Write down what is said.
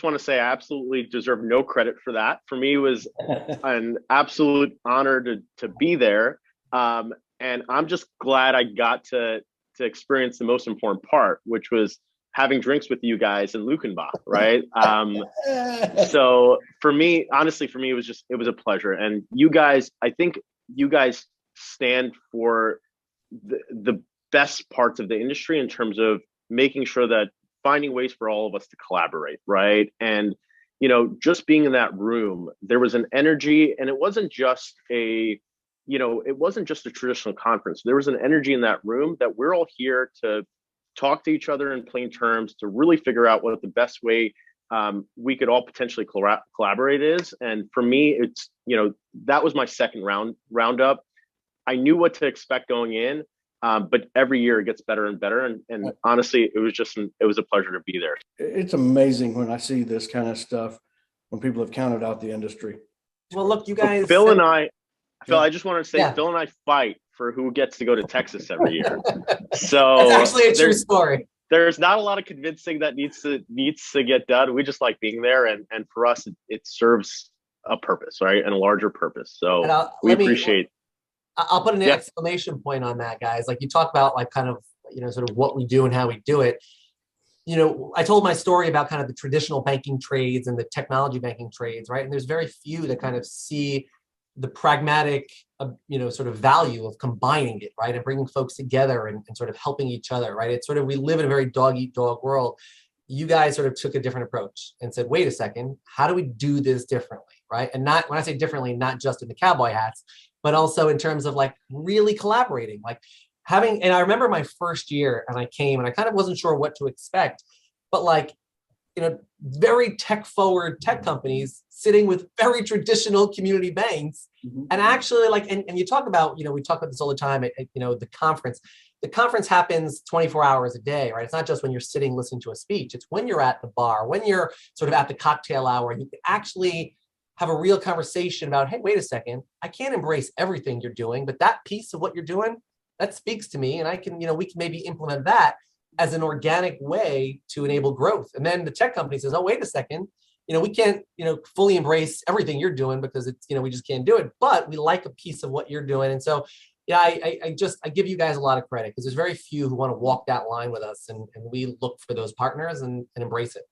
want to say I absolutely deserve no credit for that. For me, it was an absolute honor to be there. And I'm just glad I got to experience the most important part, which was having drinks with you guys in Lukenbach, right? So for me, honestly, for me, it was a pleasure. And you guys, I think you guys stand for the best parts of the industry in terms of making sure that finding ways for all of us to collaborate, right? And just being in that room, there was an energy, and it wasn't just a traditional conference. There was an energy in that room that we're all here to talk to each other in plain terms, to really figure out what the best way we could all potentially collaborate is. And for me, it's, that was my second roundup. I knew what to expect going in, but every year it gets better and better. And honestly, it was a pleasure to be there. It's amazing when I see this kind of stuff, when people have counted out the industry. Well, look, you guys. Phil, I just wanted to say, Phil and I fight for who gets to go to Texas every year. So it's actually a true story. There's not a lot of convincing that needs to get done. We just like being there, and for us, it serves a purpose, right, and a larger purpose. So we appreciate. I'll put an exclamation point on that, guys. Like you talk about, like kind of sort of what we do and how we do it. I told my story about kind of the traditional banking trades and the technology banking trades, right? And there's very few that kind of see the pragmatic, sort of value of combining it, right? And bringing folks together and sort of helping each other, right? It's sort of, we live in a very dog eat dog world. You guys sort of took a different approach and said, wait a second, how do we do this differently, right? And not, when I say differently, not just in the cowboy hats, but also in terms of like really collaborating, like having, and I remember my first year and I came and I kind of wasn't sure what to expect, but like, very tech forward tech companies sitting with very traditional community banks. Mm-hmm. And actually like, and you talk about, we talk about this all the time at the conference. The conference happens 24 hours a day, right? It's not just when you're sitting listening to a speech. It's when you're at the bar, when you're sort of at the cocktail hour, and you can actually have a real conversation about, hey, wait a second, I can't embrace everything you're doing, but that piece of what you're doing, that speaks to me. And I can, we can maybe implement that as an organic way to enable growth. And then the tech company says, oh, wait a second, we can't, fully embrace everything you're doing because it's, we just can't do it, but we like a piece of what you're doing. And so, I give you guys a lot of credit because there's very few who want to walk that line with us, and we look for those partners and embrace it.